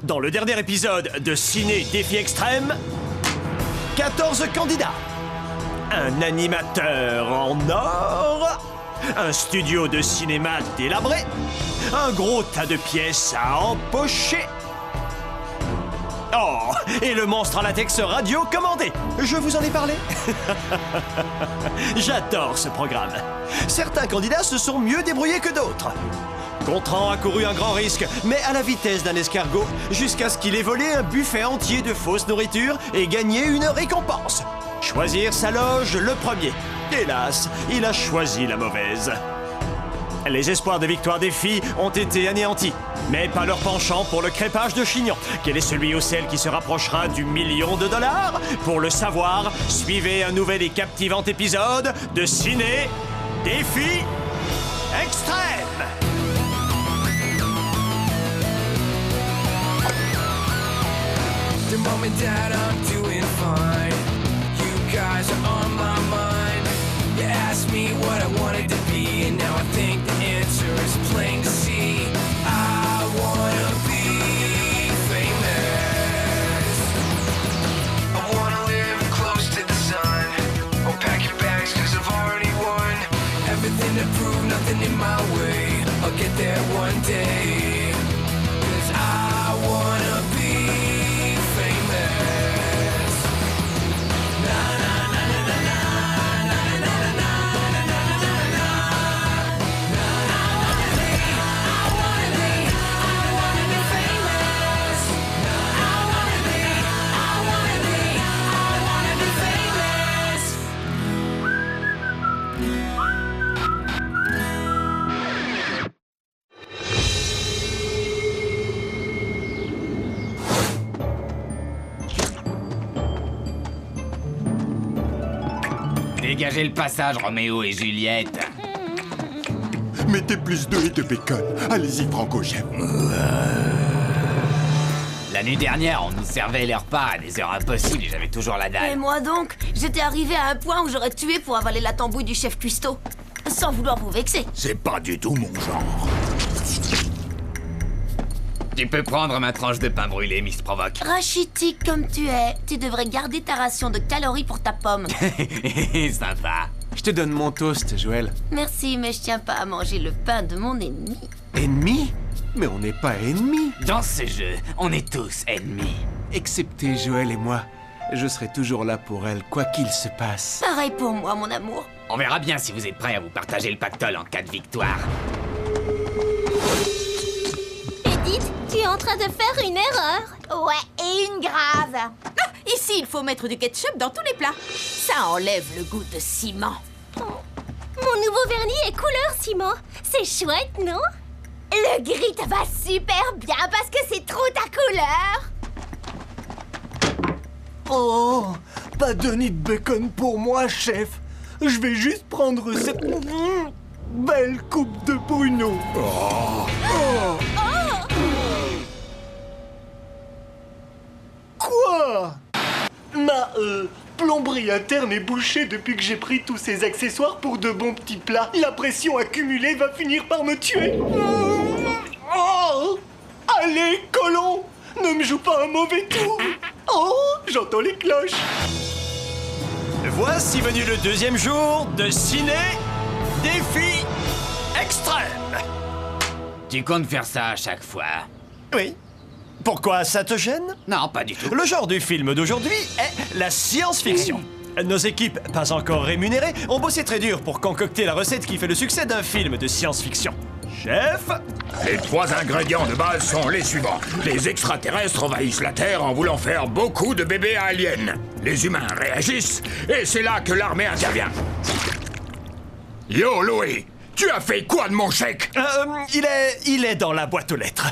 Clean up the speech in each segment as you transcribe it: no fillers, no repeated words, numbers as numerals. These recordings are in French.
Dans le dernier épisode de Ciné Défi Extrême, 14 candidats, un animateur en or, un studio de cinéma délabré, un gros tas de pièces à empocher. Oh, et le monstre à latex radio commandé. Je vous en ai parlé. J'adore ce programme. Certains candidats se sont mieux débrouillés que d'autres. Gontran a couru un grand risque, mais à la vitesse d'un escargot, jusqu'à ce qu'il ait volé un buffet entier de fausse nourriture et gagné une récompense. Choisir sa loge le premier. Hélas, il a choisi la mauvaise. Les espoirs de victoire des filles ont été anéantis, mais pas leur penchant pour le crêpage de chignon. Quel est celui ou celle qui se rapprochera du $1 000 000? Pour le savoir, suivez un nouvel et captivant épisode de Ciné Défi Extrême. The mom and dad, I'm doing fine. You guys are on my mind. You asked me what I wanted to be, and now I think the answer is plain to see. I wanna be famous. I wanna live close to the sun. I'll pack your bags 'cause I've already won. Everything to prove, nothing in my way. I'll get there one day. 'Cause I wanna be famous. Na na na na na na na na na na na na na na. I wanna be famous. I wanna be famous. Dégagez le passage, Roméo et Juliette. Mettez plus d'œufs et de bacon. Allez-y, Franco, j'aime. La nuit dernière, on nous servait les repas à des heures impossibles et j'avais toujours la Et dalle. moi donc, j'étais arrivé à un point où j'aurais tué pour avaler la tambouille du chef cuistot. Sans vouloir vous vexer. C'est pas du tout mon genre. Tu peux prendre ma tranche de pain brûlé, Miss Provoque. Rachitique comme tu es, tu devrais garder ta ration de calories pour ta pomme. Sympa. Je te donne mon toast, Joël. Merci, mais je tiens pas à manger le pain de mon ennemi. Ennemi? Mais on n'est pas ennemis. Dans ce jeu, on est tous ennemis. Excepté Joël et moi. Je serai toujours là pour elle, quoi qu'il se passe. Pareil pour moi, mon amour. On verra bien si vous êtes prêts à vous partager le pactole en cas de victoire. Edith, tu es en train de faire une erreur. Ouais, et une grave. Ici, il faut mettre du ketchup dans tous les plats. Ça enlève le goût de ciment. Mon nouveau vernis est couleur ciment. C'est chouette, non? Le gris te va super bien parce que c'est trop ta couleur. Oh, pas de nid de bacon pour moi, chef. Je vais juste prendre cette belle coupe de pruneaux. Quoi? Ma plomberie interne est bouchée depuis que j'ai pris tous ces accessoires pour de bons petits plats. La pression accumulée va finir par me tuer. Oh! Allez, colon! Ne me joue pas un mauvais tour! Oh! J'entends les cloches! Voici venu le deuxième jour de Ciné Défi Extrême. Tu comptes faire ça à chaque fois? Oui. Pourquoi ça te gêne? Non, pas du tout. Le genre du film d'aujourd'hui est la science-fiction. Nos équipes, pas encore rémunérées, ont bossé très dur pour concocter la recette qui fait le succès d'un film de science-fiction. Chef? Les 3 ingrédients de base sont les suivants. Les extraterrestres envahissent la Terre en voulant faire beaucoup de bébés aliens. Les humains réagissent, et c'est là que l'armée intervient. Yo, Louis, tu as fait quoi de mon chèque? Il est dans la boîte aux lettres.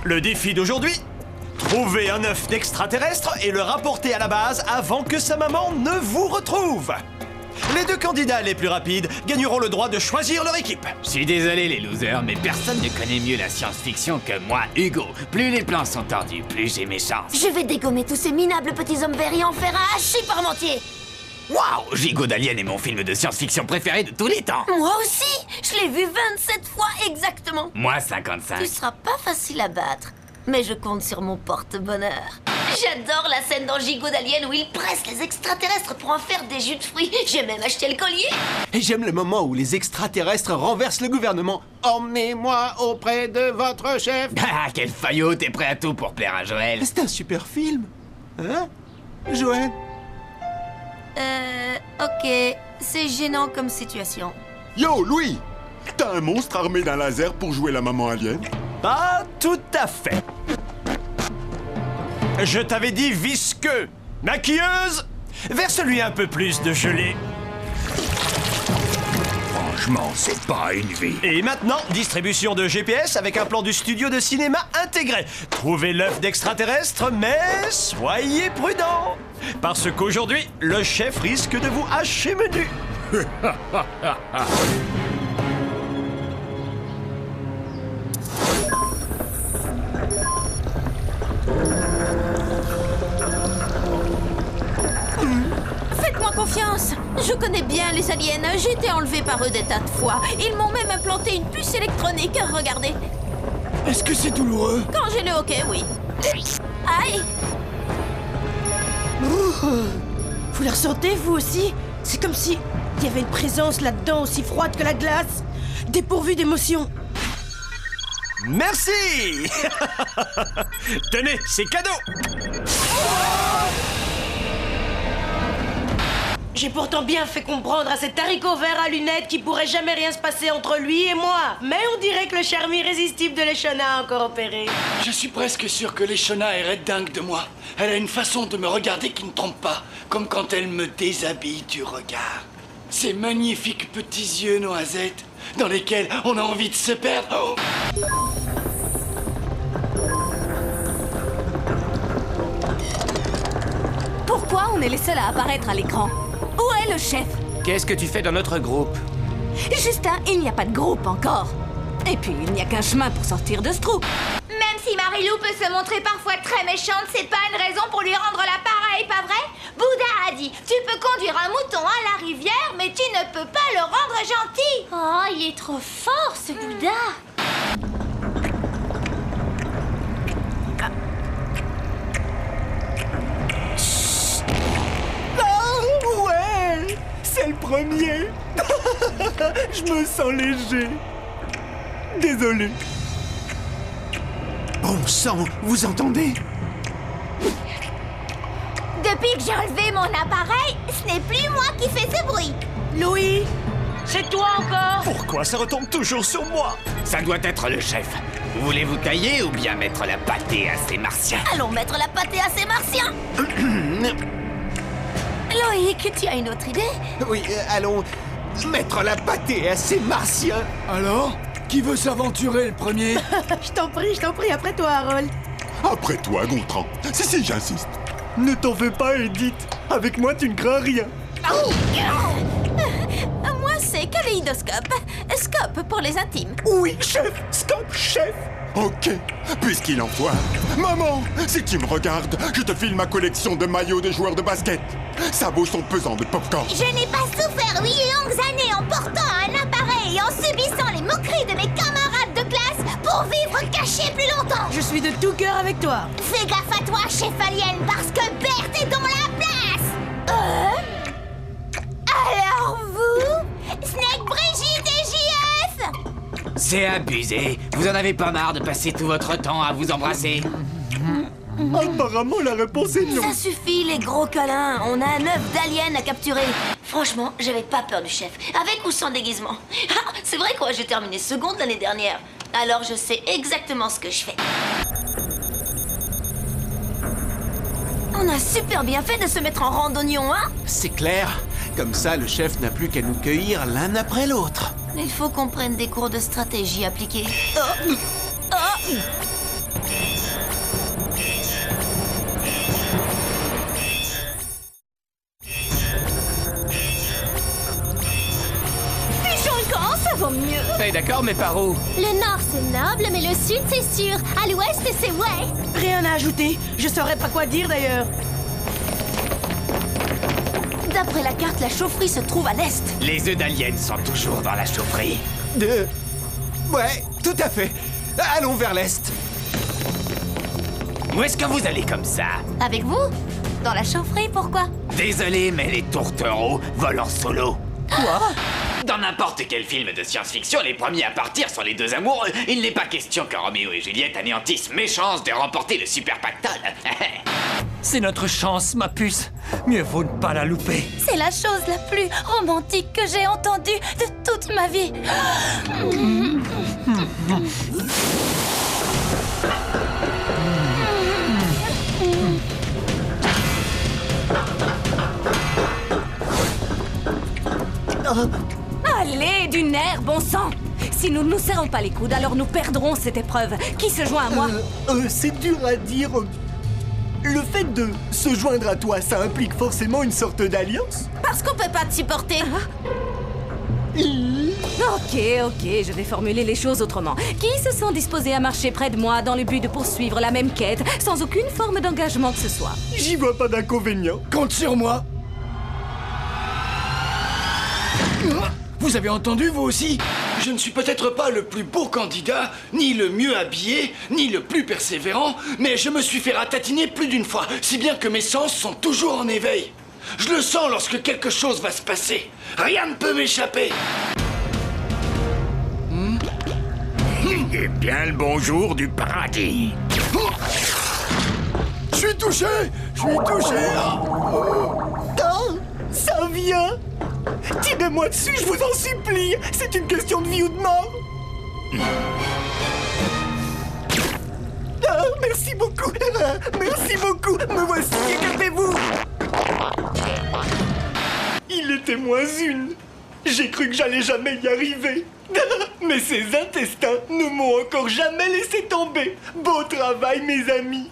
Le défi d'aujourd'hui? Trouver un œuf d'extraterrestre et le rapporter à la base avant que sa maman ne vous retrouve. Les 2 candidats les plus rapides gagneront le droit de choisir leur équipe. Je suis désolé les losers, mais personne ne connaît mieux la science-fiction que moi, Hugo. Plus les plans sont tordus, plus j'ai mes chances. Je vais dégommer tous ces minables petits hommes verts et en faire un hachis parmentier. Waouh, Gigot d'Alien est mon film de science-fiction préféré de tous les temps. Moi aussi. Je l'ai vu 27 fois exactement. Moi, 55. Tu seras pas facile à battre. Mais je compte sur mon porte-bonheur. J'adore la scène dans Gigot d'Alien où ils pressent les extraterrestres pour en faire des jus de fruits. J'ai même acheté le collier. Et j'aime le moment où les extraterrestres renversent le gouvernement. Emmenez-moi auprès de votre chef. Ah, quel faillot, t'es prêt à tout pour plaire à Joël. C'est un super film. Hein, Joël? Ok. C'est gênant comme situation. Yo, Louis! T'as un monstre armé d'un laser pour jouer la maman alien? Pas tout à fait. Je t'avais dit visqueux. Maquilleuse, verse-lui un peu plus de gelée. Franchement, c'est pas une vie. Et maintenant, distribution de GPS avec un plan du studio de cinéma intégré. Trouvez l'œuf d'extraterrestre, mais soyez prudents. Parce qu'aujourd'hui, le chef risque de vous hacher menu. Faites-moi confiance. Je connais bien les aliens. J'ai été enlevée par eux des tas de fois. Ils m'ont même implanté une puce électronique. Regardez. Est-ce que c'est douloureux? Quand j'ai le hockey, oui. Aïe. Vous la ressentez, vous aussi? C'est comme si il y avait une présence là-dedans aussi froide que la glace, dépourvue d'émotion. Merci. Tenez, c'est cadeau. J'ai pourtant bien fait comprendre à cet haricot vert à lunettes qu'il pourrait jamais rien se passer entre lui et moi. Mais on dirait que le charme irrésistible de Leshona a encore opéré. Je suis presque sûr que Leshona est dingue de moi. Elle a une façon de me regarder qui ne trompe pas, comme quand elle me déshabille du regard. Ces magnifiques petits yeux noisettes dans lesquels on a envie de se perdre. Oh. Pourquoi on est les seuls à apparaître à l'écran? Où est le chef? Qu'est-ce que tu fais dans notre groupe? Justin, il n'y a pas de groupe encore. Et puis, il n'y a qu'un chemin pour sortir de ce trou. Même si Marilou peut se montrer parfois très méchante, c'est pas une raison pour lui rendre l'appareil, pas vrai? Bouddha a dit, tu peux conduire un mouton à la rivière, mais tu ne peux pas le rendre gentil. Oh, il est trop fort, ce Bouddha. Ouais, c'est le premier. Je me sens léger. Désolé. Bon sang, vous entendez? Depuis que j'ai enlevé mon appareil, ce n'est plus moi qui fais ce bruit. Louis, c'est toi encore? Pourquoi ça retombe toujours sur moi? Ça doit être le chef. Voulez-vous tailler ou bien mettre la pâtée à ces martiens? Allons mettre la pâtée à ces martiens. Loïc, tu as une autre idée? Oui, allons mettre la pâtée à ces martiens. Alors, qui veut s'aventurer le premier? Je t'en prie, après toi, Harold. Après toi, Gontran. Si, j'insiste. Ne t'en fais pas, Edith. Avec moi, tu ne crains rien. Moi, c'est kaléidoscope. Scope pour les intimes. Oui, chef. Stop, chef. Ok, puisqu'il en faut un. Maman, si tu me regardes, je te file ma collection de maillots de joueurs de basket. Sa beau sont pesants de popcorn. Je n'ai pas souffert 8 longues années en portant un appareil et en subissant les moqueries de mes camarades de classe pour vivre caché plus longtemps. Je suis de tout cœur avec toi. Fais gaffe à toi, chef alien, parce que Berthe est dans la place. Alors vous, Snake, Brigitte et JF? C'est abusé. Vous en avez pas marre de passer tout votre temps à vous embrasser? Apparemment, la réponse est non. Ça suffit, les gros câlins. On a un œuf d'alien à capturer. Franchement, j'avais pas peur du chef. Avec ou sans déguisement. Ah, c'est vrai quoi, j'ai terminé seconde l'année dernière. Alors je sais exactement ce que je fais. On a super bien fait de se mettre en randonnion, hein? C'est clair. Comme ça, le chef n'a plus qu'à nous cueillir l'un après l'autre. Il faut qu'on prenne des cours de stratégie appliquée. Oh. Oh. Ça vaut mieux. Hey, d'accord, mais par où? Le nord, c'est noble, mais le sud, c'est sûr. À l'ouest, c'est ouais. Rien à ajouter. Je saurais pas quoi dire, d'ailleurs. D'après la carte, la chaufferie se trouve à l'est. Les œufs d'aliens sont toujours dans la chaufferie. Ouais, tout à fait. Allons vers l'est. Où est-ce que vous allez comme ça? Avec vous? Dans la chaufferie, pourquoi? Désolé, mais les tourtereaux volent en solo. Quoi? Dans n'importe quel film de science-fiction, les premiers à partir sont les deux amoureux. Il n'est pas question que Roméo et Juliette anéantissent mes chances de remporter le super pactole. C'est notre chance, ma puce. Mieux vaut ne pas la louper. C'est la chose la plus romantique que j'ai entendue de toute ma vie. Allez, du nerf, bon sang! Si nous ne nous serrons pas les coudes, alors nous perdrons cette épreuve. Qui se joint à moi? C'est dur à dire. Le fait de se joindre à toi, ça implique forcément une sorte d'alliance? Parce qu'on peut pas te supporter. Ok, je vais formuler les choses autrement. Qui se sent disposé à marcher près de moi dans le but de poursuivre la même quête, sans aucune forme d'engagement que ce soit? J'y vois pas d'inconvénient. Compte sur moi. Vous avez entendu, vous aussi? Je ne suis peut-être pas le plus beau candidat, ni le mieux habillé, ni le plus persévérant, mais je me suis fait ratatiner plus d'une fois, si bien que mes sens sont toujours en éveil. Je le sens lorsque quelque chose va se passer. Rien ne peut m'échapper. Et bien le bonjour du paradis. Je suis touché. Oh, ça vient. Tirez-moi dessus, je vous en supplie. C'est une question de vie ou de mort. Ah, merci beaucoup. Merci beaucoup. Me voici, écartez-vous. Il était moins une. J'ai cru que j'allais jamais y arriver. Mais ces intestins ne m'ont encore jamais laissé tomber. Beau travail, mes amis.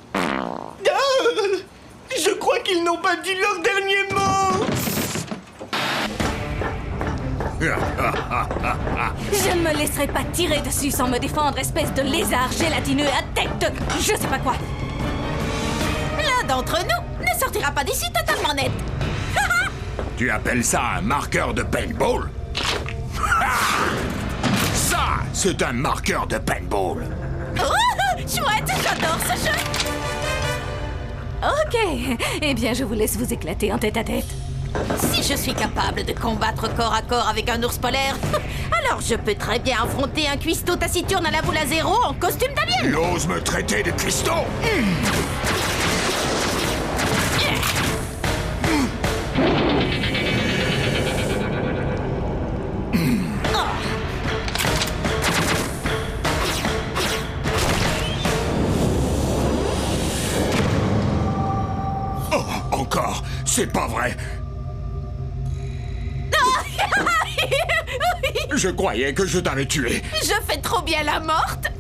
Je crois qu'ils n'ont pas dit leur dernier mot. Je ne me laisserai pas tirer dessus sans me défendre, espèce de lézard gélatineux à tête de... je sais pas quoi. L'un d'entre nous ne sortira pas d'ici totalement net. Tu appelles ça un marqueur de paintball? Ça, c'est un marqueur de paintball. Chouette, j'adore ce jeu. Ok, eh bien je vous laisse vous éclater en tête-à-tête. Si je suis capable de combattre corps à corps avec un ours polaire, alors je peux très bien affronter un cuistot taciturne à la boule à zéro en costume d'alien. Il ose me traiter de cuistot? Oh, encore? C'est pas vrai. Je croyais que je t'avais tué. Je fais trop bien la morte.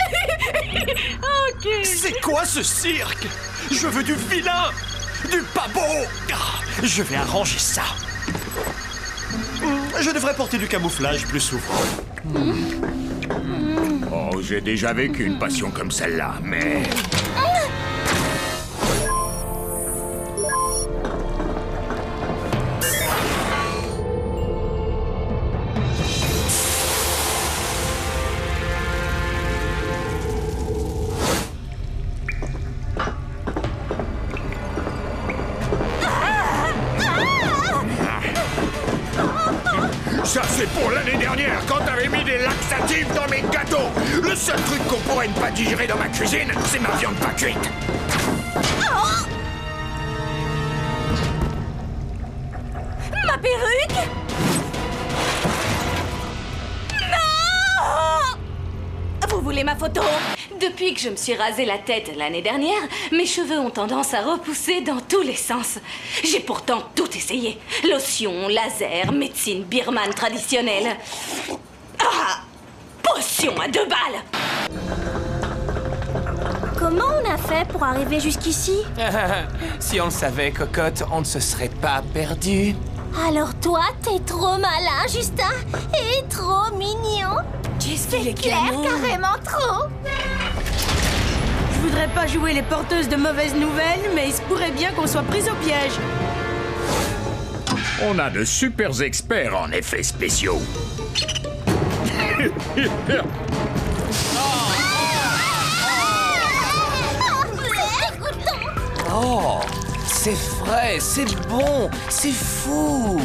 Ok. C'est quoi ce cirque? Je veux du vilain, du pas beau. Je vais arranger ça. Je devrais porter du camouflage plus souvent. Oh, j'ai déjà vécu une passion comme celle-là, mais... Ça, c'est pour l'année dernière, quand t'avais mis des laxatifs dans mes gâteaux. Le seul truc qu'on pourrait ne pas digérer dans ma cuisine, c'est ma viande pas cuite. Ma perruque? Non! Vous voulez ma photo? Depuis que je me suis rasé la tête l'année dernière, mes cheveux ont tendance à repousser dans tous les sens. J'ai pourtant tout essayé. Lotion, laser, médecine birmane traditionnelle. Ah! Potion à 2 balles! Comment on a fait pour arriver jusqu'ici? Si on le savait, cocotte, on ne se serait pas perdu. Alors toi, t'es trop malin, Justin, et trop mignon. Qu'est-ce qu'il est Claire, canon. carrément trop. Je voudrais pas jouer les porteuses de mauvaises nouvelles, mais il se pourrait bien qu'on soit pris au piège. On a de super experts en effets spéciaux. Oh, c'est frais, c'est bon, c'est fou.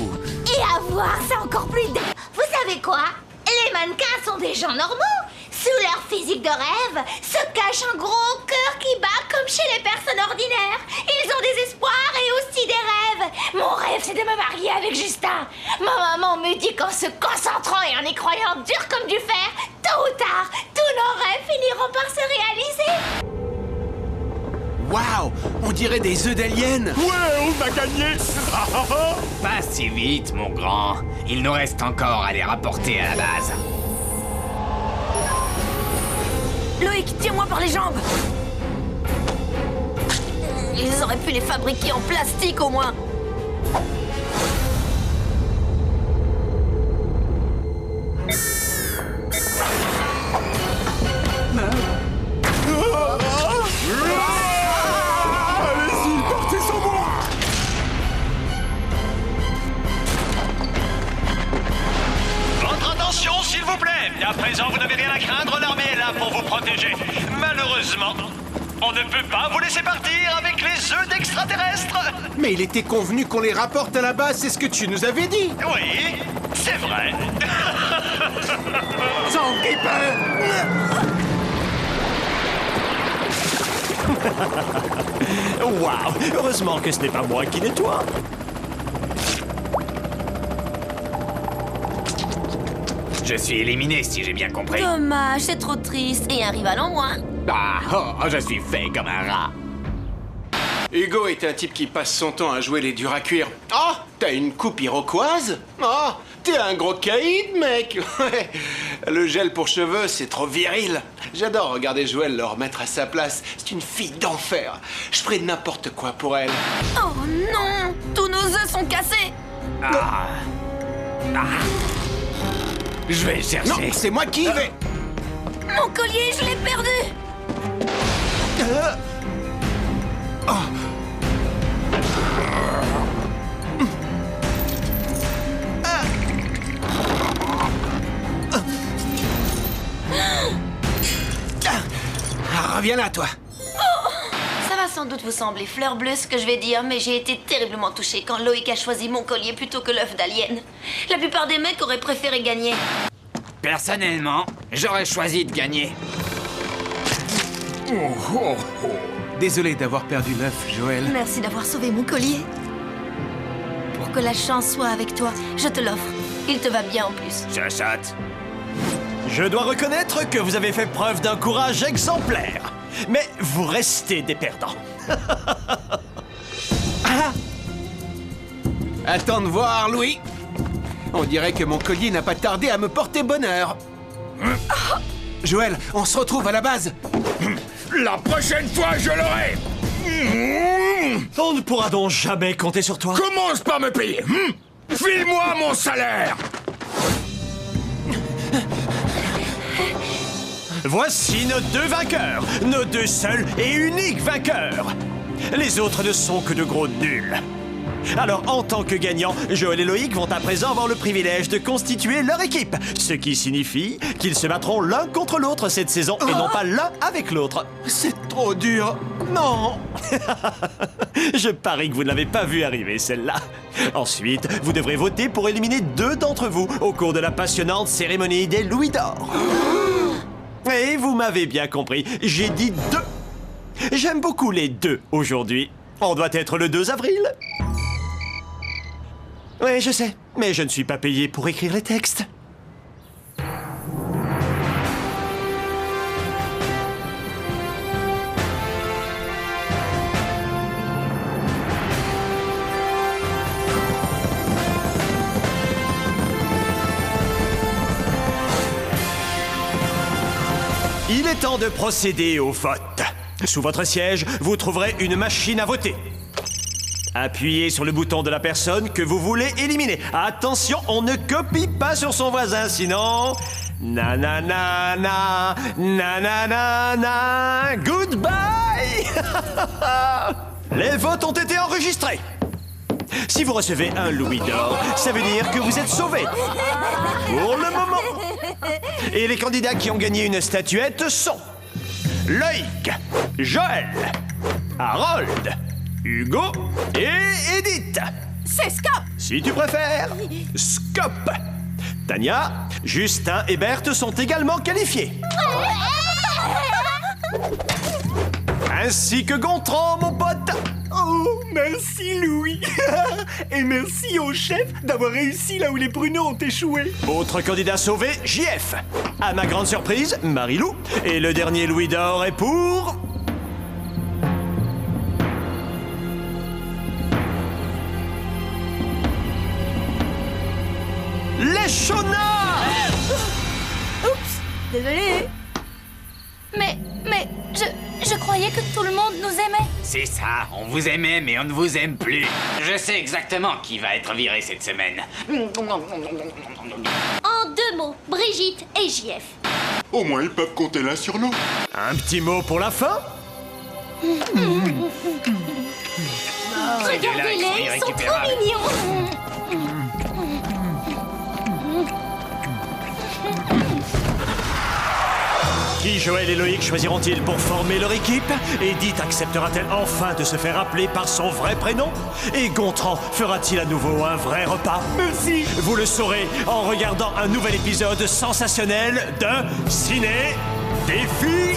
Et à voir, c'est encore plus dingue. Vous savez quoi? Les mannequins sont des gens normaux. Sous leur physique de rêve se cache un gros cœur qui bat comme chez les personnes ordinaires. Ils ont des espoirs et aussi des rêves. Mon rêve, c'est de me marier avec Justin. Ma maman me dit qu'en se concentrant et en y croyant dur comme du fer, tôt ou tard, tous nos rêves finiront par se réaliser. Waouh, on dirait des œufs d'alien. Ouais, on a gagné. Pas si vite, mon grand. Il nous reste encore à les rapporter à la base. Loïc, tiens-moi par les jambes. Ils auraient pu les fabriquer en plastique au moins. Allez-y, partez sans moi. Votre attention, s'il vous plaît. À présent, vous n'avez rien à craindre, l'armée est là pour vous protéger. Malheureusement, on ne peut pas vous laisser partir avec les œufs d'extraterrestres. Mais il était convenu qu'on les rapporte à la base, c'est ce que tu nous avais dit. Oui, c'est vrai. Waouh, heureusement que ce n'est pas moi qui nettoie. Je suis éliminé, si j'ai bien compris. Dommage, c'est trop triste. Et un rival en moins. Je suis fait comme un rat. Hugo est un type qui passe son temps à jouer les durs à cuire. Oh, t'as une coupe iroquoise? Oh, t'es un gros caïd, mec. Le gel pour cheveux, c'est trop viril. J'adore regarder Joël le remettre à sa place. C'est une fille d'enfer. Je ferais n'importe quoi pour elle. Oh non, tous nos œufs sont cassés. Je vais chercher. Non, c'est moi qui y vais. Mon collier, je l'ai perdu. Reviens là, toi. Ça va sans doute vous sembler fleur bleue ce que je vais dire, mais j'ai été terriblement touchée quand Loïc a choisi mon collier plutôt que l'œuf d'alien. La plupart des mecs auraient préféré gagner. Personnellement, j'aurais choisi de gagner. Désolé d'avoir perdu l'œuf, Joël. Merci d'avoir sauvé mon collier. Pour que la chance soit avec toi, je te l'offre. Il te va bien en plus. Chuchote. Je dois reconnaître que vous avez fait preuve d'un courage exemplaire. Mais vous restez des perdants. Attends de voir, Louis. On dirait que mon collier n'a pas tardé à me porter bonheur. Joël, on se retrouve à la base. La prochaine fois, je l'aurai. On ne pourra donc jamais compter sur toi. Commence par me payer. File-moi mon salaire. Voici nos deux vainqueurs, nos deux seuls et uniques vainqueurs. Les autres ne sont que de gros nuls. Alors, en tant que gagnants, Joël et Loïc vont à présent avoir le privilège de constituer leur équipe, ce qui signifie qu'ils se battront l'un contre l'autre cette saison et non pas l'un avec l'autre. C'est trop dur. Non. Je parie que vous ne l'avez pas vu arriver, celle-là. Ensuite, vous devrez voter pour éliminer 2 d'entre vous au cours de la passionnante cérémonie des Louis d'Or. Et vous m'avez bien compris, j'ai dit 2. J'aime beaucoup les 2 aujourd'hui. On doit être le 2 avril. Oui, je sais, mais je ne suis pas payé pour écrire les textes. Il est temps de procéder au vote. Sous votre siège, vous trouverez une machine à voter. Appuyez sur le bouton de la personne que vous voulez éliminer. Attention, on ne copie pas sur son voisin, sinon... Nananana, nananana, goodbye. Les votes ont été enregistrés. Si vous recevez un louis d'or, ça veut dire que vous êtes sauvé. Pour le moment. Et les candidats qui ont gagné une statuette sont... Loïc, Joël, Harold, Hugo et Edith. C'est Scop. Si tu préfères, Scop. Tania, Justin et Berthe sont également qualifiés. Ainsi que Gontran, mon pote. Oh, merci Louis. Et merci au chef d'avoir réussi là où les pruneaux ont échoué. Autre candidat sauvé, JF. À ma grande surprise, Marie-Lou. Et le dernier Louis d'or est pour... les Shona. Oups, désolé. Mais, je croyais que tout le monde nous aimait. C'est ça, on vous aimait, mais on ne vous aime plus. Je sais exactement qui va être viré cette semaine. En 2 mots, Brigitte et JF. Au moins, ils peuvent compter l'un sur l'autre. Un petit mot pour la fin. Regardez-les, ils sont trop mignons. Qui Joël et Loïc choisiront-ils pour former leur équipe? Edith acceptera-t-elle enfin de se faire appeler par son vrai prénom? Et Gontran fera-t-il à nouveau un vrai repas? Merci. Vous le saurez en regardant un nouvel épisode sensationnel de Ciné Défi